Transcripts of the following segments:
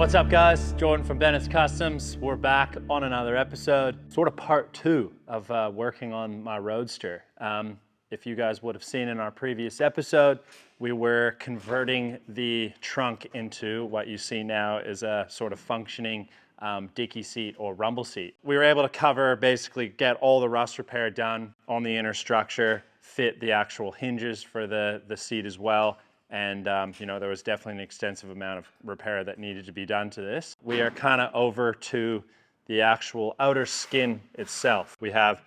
What's up guys, Jordan from Bennett's Customs. We're back on another episode, sort of part two of working on my Roadster. If you guys would have seen in our previous episode, we were converting the trunk into what you see now is a sort of functioning dicky seat or rumble seat. We were able to cover, basically get all the rust repair done on the inner structure, fit the actual hinges for the seat as well. And you know, there was definitely an extensive amount of repair that needed to be done to this. We are kind of over to the actual outer skin itself. We have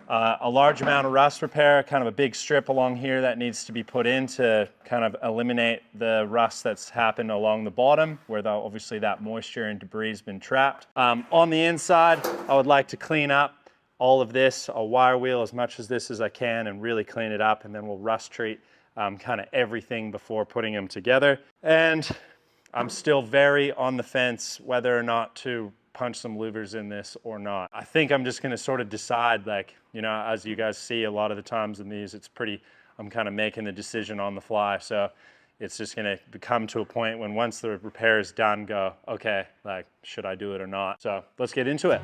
a large amount of rust repair, kind of a big strip along here that needs to be put in to kind of eliminate the rust that's happened along the bottom, where obviously that moisture and debris has been trapped. On the inside, I would like to clean up all of this. I'll wire wheel as much as this as I can and really clean it up, and then we'll rust treat kind of everything before putting them together. And I'm still very on the fence whether or not to punch some louvers in this or not. I think I'm just gonna sort of decide, like, you know, as you guys see a lot of the times in these, I'm kind of making the decision on the fly. So it's just gonna come to a point when once the repair is done, go, okay, like, should I do it or not? So let's get into it.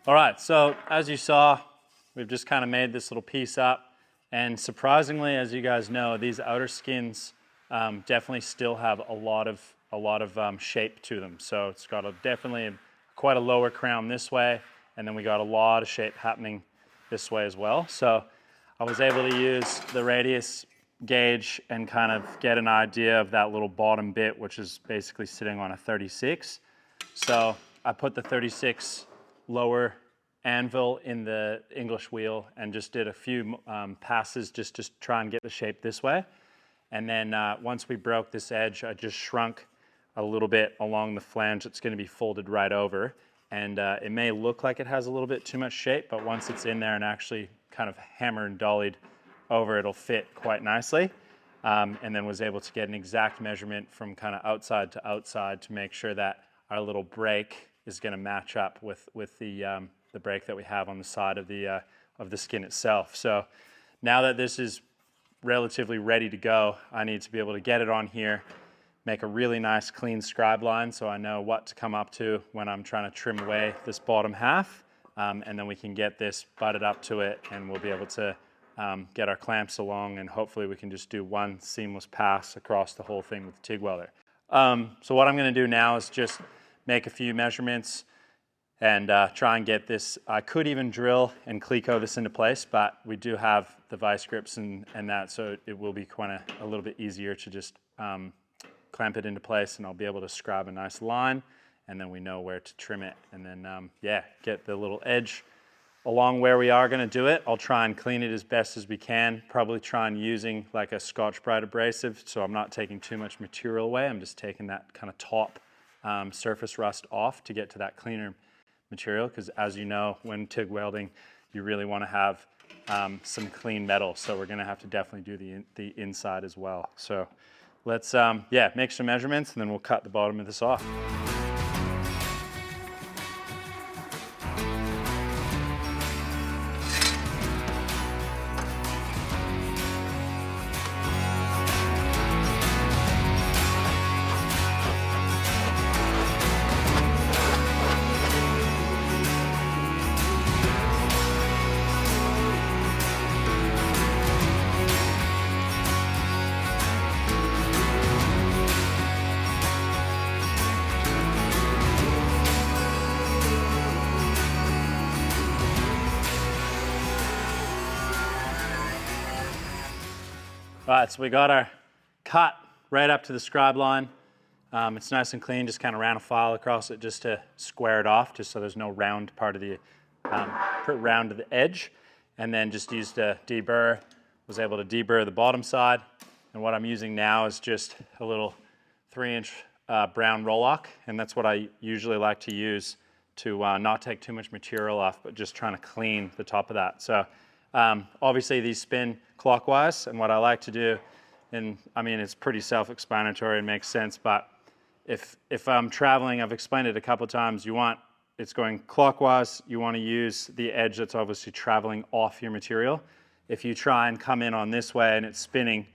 All right, so as you saw, we've just kind of made this little piece up, and surprisingly, as you guys know, these outer skins definitely still have a lot of shape to them. So it's got definitely quite a lower crown this way, and then we got a lot of shape happening this way as well. So I was able to use the radius gauge and kind of get an idea of that little bottom bit, which is basically sitting on a 36. So I put the 36 lower anvil in the English wheel and just did a few passes just to try and get the shape this way. And then once we broke this edge, I just shrunk a little bit along the flange. It's going to be folded right over, and it may look like it has a little bit too much shape, but once it's in there and actually kind of hammer and dollied over, it'll fit quite nicely. And then was able to get an exact measurement from kind of outside to outside to make sure that our little break is going to match up with the break that we have on the side of the skin itself. So now that this is relatively ready to go, I need to be able to get it on here, make a really nice clean scribe line so I know what to come up to when I'm trying to trim away this bottom half, and then we can get this butted up to it, and we'll be able to get our clamps along, and hopefully we can just do one seamless pass across the whole thing with the TIG welder. So what I'm going to do now is just make a few measurements and try and get this. I could even drill and cleco this into place, but we do have the vice grips and that, so it will be kind of a little bit easier to just clamp it into place, and I'll be able to scribe a nice line, and then we know where to trim it, and then yeah, get the little edge along where we are going to do it. I'll try and clean it as best as we can, probably try and using like a Scotch-Brite abrasive, so I'm not taking too much material away. I'm just taking that kind of top surface rust off to get to that cleaner material, because as you know, when TIG welding, you really want to have some clean metal, so we're going to have to definitely do the inside as well. So let's yeah, make some measurements, and then we'll cut the bottom of this off. All right, so we got our cut right up to the scribe line. It's nice and clean, just kind of ran a file across it just to square it off, just so there's no round part of the, round of the edge. And then just used a deburr, was able to deburr the bottom side. And what I'm using now is just a little 3-inch brown Rolock, and that's what I usually like to use to not take too much material off, but just trying to clean the top of that. So obviously these spin clockwise, and what I like to do, and I mean it's pretty self-explanatory and makes sense, but if I'm traveling, I've explained it a couple times, it's going clockwise, you want to use the edge that's obviously traveling off your material. If you try and come in on this way and it's spinning,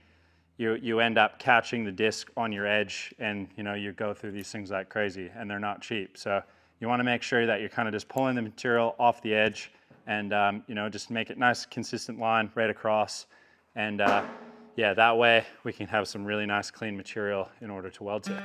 you end up catching the disc on your edge, and you go through these things like crazy, and they're not cheap. So you want to make sure that you're kind of just pulling the material off the edge, and just make it nice, consistent line right across, and yeah, that way we can have some really nice clean material in order to weld to.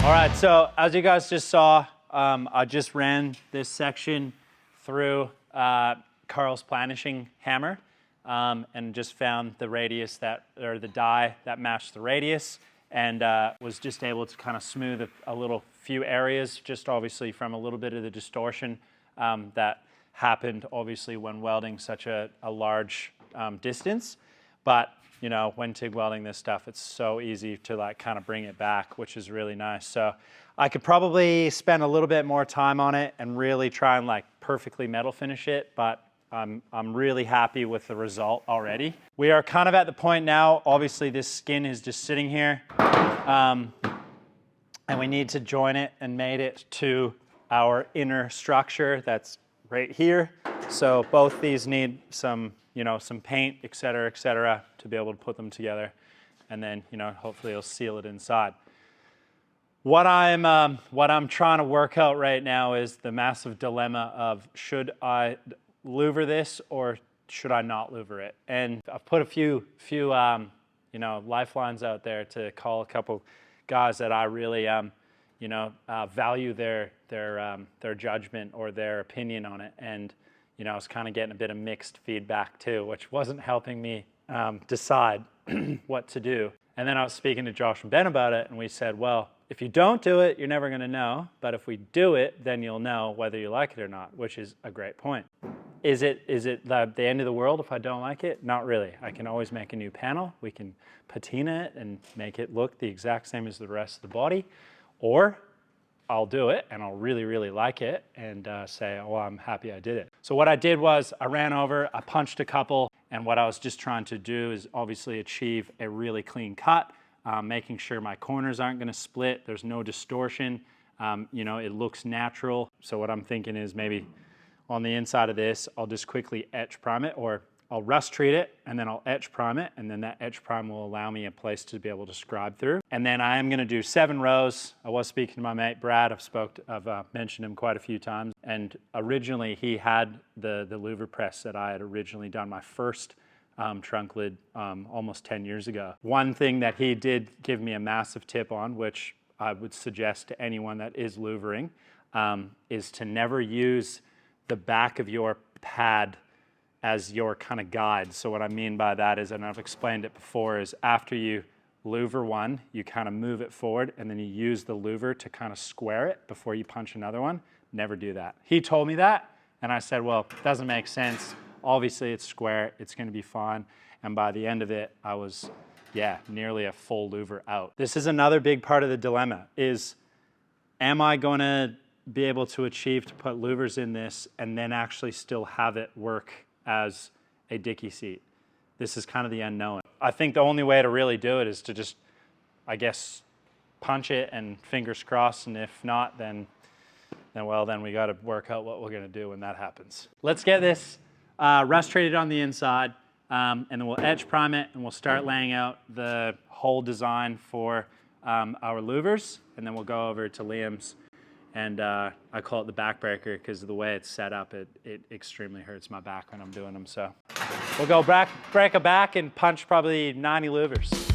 All right, so as you guys just saw, I just ran this section through Carl's planishing hammer and just found the radius or the die that matched the radius. and was just able to kind of smooth a little few areas, just obviously from a little bit of the distortion that happened obviously when welding such a large distance. But you know, when TIG welding this stuff, it's so easy to like kind of bring it back, which is really nice. So I could probably spend a little bit more time on it and really try and like perfectly metal finish it, but I'm really happy with the result already. We are kind of at the point now, obviously this skin is just sitting here, and we need to join it and mate it to our inner structure that's right here. So both these need some, you know, some paint, et cetera, to be able to put them together. And then, you know, hopefully it'll seal it inside. What I'm trying to work out right now is the massive dilemma of should I louver this or should I not louver it? And I've put a few you know, lifelines out there to call a couple guys that I really you know, value their judgment or their opinion on it. And you know, I was kind of getting a bit of mixed feedback too, which wasn't helping me decide what to do. And then I was speaking to Josh and Ben about it, and we said, well, if you don't do it, you're never going to know. But if we do it, then you'll know whether you like it or not, which is a great point. Is it the end of the world if I don't like it? Not really. I can always make a new panel. We can patina it and make it look the exact same as the rest of the body. Or I'll do it and I'll really, really like it and say, oh, I'm happy I did it. So what I did was I ran over, I punched a couple, and what I was just trying to do is obviously achieve a really clean cut, making sure my corners aren't going to split, there's no distortion, you know, it looks natural. So what I'm thinking is maybe on the inside of this, I'll just quickly etch prime it, or I'll rust treat it and then I'll etch prime it, and then that etch prime will allow me a place to be able to scribe through. And then I am going to do 7 rows. I was speaking to my mate Brad. I've mentioned him quite a few times. And originally he had the louver press that I had originally done my first trunk lid almost 10 years ago. One thing that he did give me a massive tip on, which I would suggest to anyone that is louvering, is to never use the back of your pad as your kind of guide. So what I mean by that is, and I've explained it before, is after you louver one, you kind of move it forward and then you use the louver to kind of square it before you punch another one. Never do that. He told me that and I said, well, it doesn't make sense. Obviously it's square, it's gonna be fine. And by the end of it, I was, yeah, nearly a full louver out. This is another big part of the dilemma is, am I gonna be able to achieve to put louvers in this and then actually still have it work as a dicky seat? This is kind of the unknown. I think the only way to really do it is to just, I guess, punch it and fingers crossed, and if not, then we got to work out what we're going to do when that happens. Let's get this rust treated on the inside, and then we'll etch prime it, and we'll start laying out the whole design for our louvers, and then we'll go over to Liam's. And I call it the backbreaker because of the way it's set up, it extremely hurts my back when I'm doing them. So we'll go break a back and punch probably 90 louvers.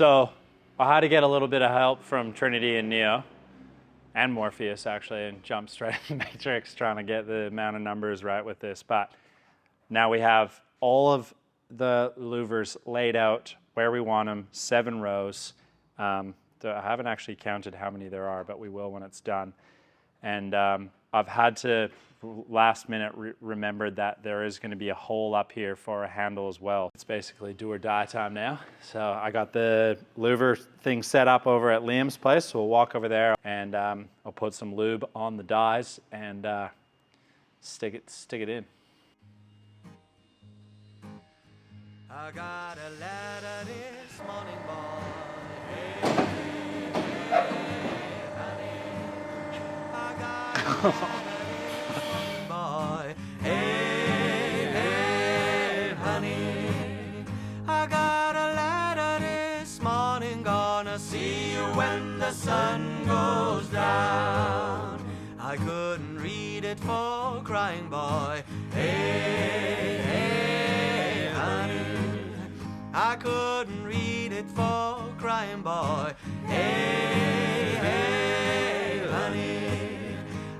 So I had to get a little bit of help from Trinity and Neo, and Morpheus actually, and jump straight matrix, trying to get the amount of numbers right with this. But now we have all of the louvers laid out where we want them, 7 rows. I haven't actually counted how many there are, but we will when it's done. And I've had to last minute remember that there is going to be a hole up here for a handle as well. It's basically do or die time now. So I got the louver thing set up over at Liam's place, so we'll walk over there and I'll put some lube on the dies and stick it in. I got a letter this morning, boy. Hey, honey. I got a boy. Hey, honey. I got a letter this morning, gonna see you when the sun goes down. I couldn't read it for crying, boy. Hey, honey. I couldn't read it for crying, boy. Hey, honey.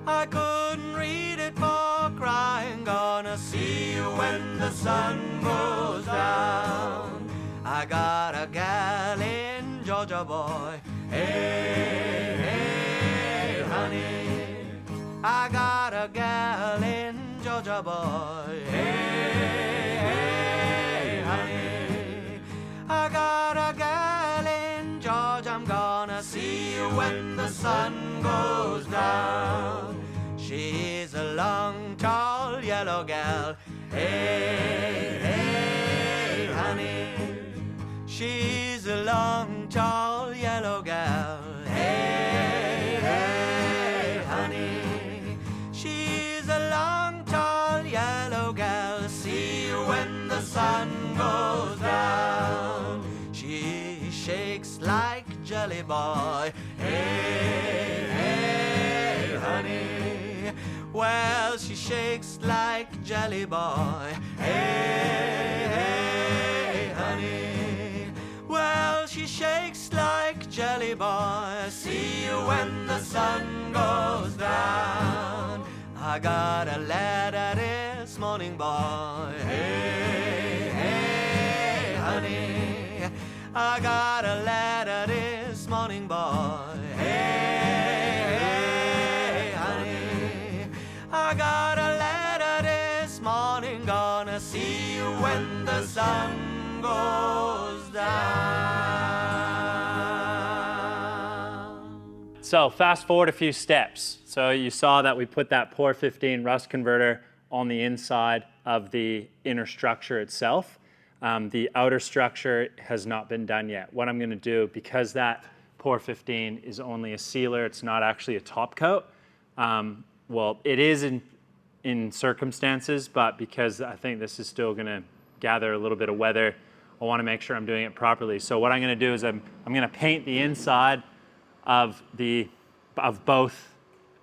I couldn't read it for crying, gonna see you when the sun goes down. I got a gal in Georgia, boy. Hey, honey. I got a gal in Georgia, boy. Hey, honey. I got a gal in Georgia, I'm gonna see you when the sun goes down. She's a long, tall, yellow gal. Hey, honey. She's a long, tall, yellow gal. Hey, honey. She's a long, tall, yellow gal. See you when the sun goes down. She shakes like jelly, boy. Hey, honey. Well, she shakes like jelly, boy. Hey, honey. Well, she shakes like jelly, boy. See you when the sun goes down. I got a letter this morning, boy. Hey, honey. I got a letter this morning, boy. Hey, honey. I got a letter this morning, gonna see you when the sun goes down. So fast forward a few steps. So you saw that we put that Por 15 rust converter on the inside of the inner structure itself. The outer structure has not been done yet. What I'm going to do, because that Por 15 is only a sealer, it's not actually a top coat. Well, it is in circumstances, but because I think this is still going to gather a little bit of weather, I want to make sure I'm doing it properly. So what I'm going to do is I'm going to paint the inside of both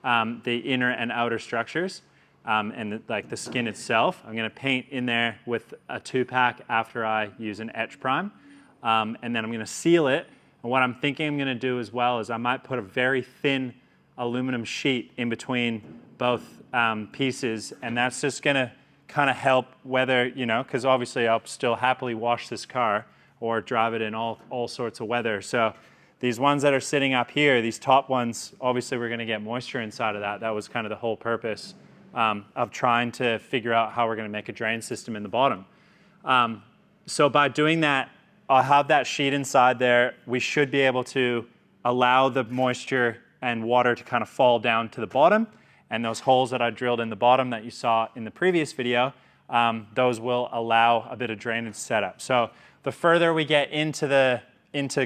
the inner and outer structures. And like the skin itself, I'm going to paint in there with a 2-pack after I use an etch prime. And then I'm going to seal it. And what I'm thinking I'm going to do as well is I might put a very thin aluminum sheet in between both pieces. And that's just going to kind of help whether, because obviously I'll still happily wash this car or drive it in all sorts of weather. So these ones that are sitting up here, these top ones, obviously we're going to get moisture inside of that. That was kind of the whole purpose of trying to figure out how we're going to make a drain system in the bottom. So by doing that, I'll have that sheet inside there. We should be able to allow the moisture and water to kind of fall down to the bottom. And those holes that I drilled in the bottom that you saw in the previous video, those will allow a bit of drainage setup. So the further we get into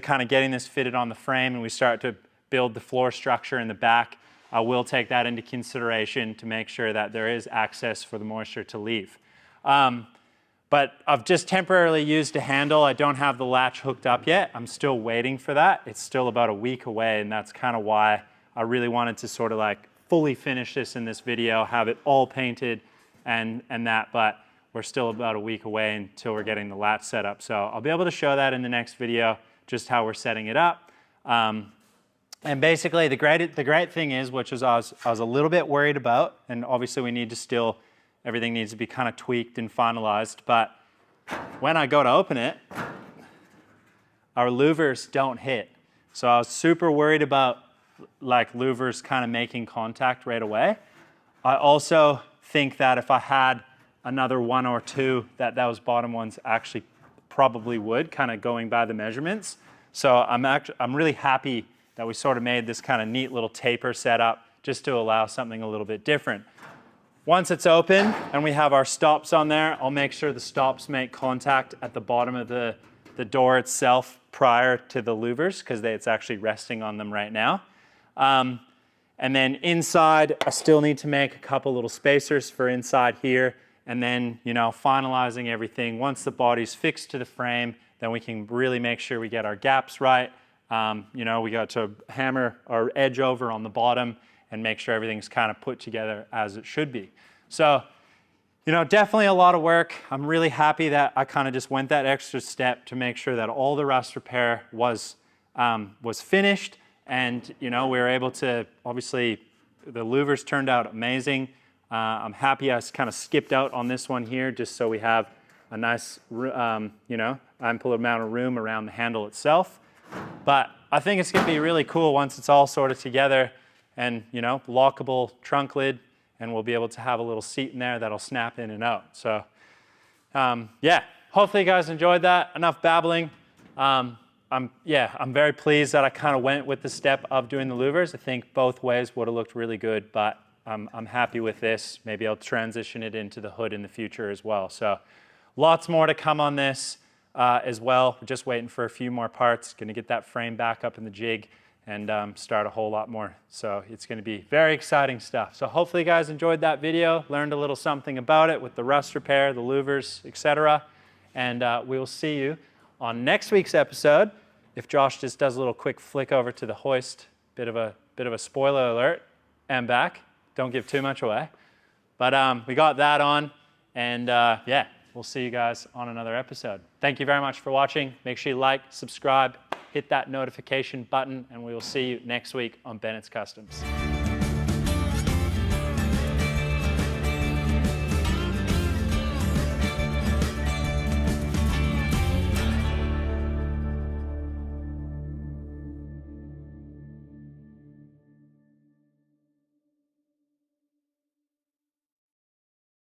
kind of getting this fitted on the frame and we start to build the floor structure in the back, I will take that into consideration to make sure that there is access for the moisture to leave. But I've just temporarily used a handle. I don't have the latch hooked up yet. I'm still waiting for that. It's still about a week away, and that's kind of why I really wanted to sort of like fully finish this in this video, have it all painted and that, but we're still about a week away until we're getting the latch set up. So I'll be able to show that in the next video. just how we're setting it up. And basically the great thing is, which is I was a little bit worried about, and obviously we need to still, everything needs to be kind of tweaked and finalized, but when I go to open it, our louvers don't hit. So I was super worried about like louvers kind of making contact right away. I also think that if I had another one or two, that those bottom ones actually probably would, kind of going by the measurements. So I'm really happy that we sort of made this kind of neat little taper setup just to allow something a little bit different. Once it's open and we have our stops on there, I'll make sure the stops make contact at the bottom of the door itself prior to the louvers, because it's actually resting on them right now. And then inside, I still need to make a couple little spacers for inside here, and then, you know, finalizing everything. Once the body's fixed to the frame, then we can really make sure we get our gaps right. You know, we got to hammer our edge over on the bottom and make sure everything's kind of put together as it should be. So, you know, definitely a lot of work. I'm really happy that I kind of just went that extra step to make sure that all the rust repair was finished. And, you know, we were able to, obviously, the louvers turned out amazing. I'm happy I kind of skipped out on this one here just so we have a nice, you know, ample amount of room around the handle itself. But I think it's going to be really cool once it's all sorted together, and, you know, lockable trunk lid, and we'll be able to have a little seat in there that'll snap in and out. So, yeah, hopefully you guys enjoyed that. Enough babbling. I'm very pleased that I kind of went with the step of doing the louvers. I think both ways would have looked really good, but I'm happy with this. Maybe I'll transition it into the hood in the future as well. So lots more to come on this as well. We're just waiting for a few more parts. Going to get that frame back up in the jig and start a whole lot more. So it's going to be very exciting stuff. So hopefully you guys enjoyed that video, learned a little something about it with the rust repair, the louvers, etc. And we will see you on next week's episode. If Josh just does a little quick flick over to the hoist, bit of a spoiler alert, and back. Don't give too much away. But we got that on, and yeah, we'll see you guys on another episode. Thank you very much for watching. Make sure you like, subscribe, hit that notification button, and we will see you next week on Bennett's Customs.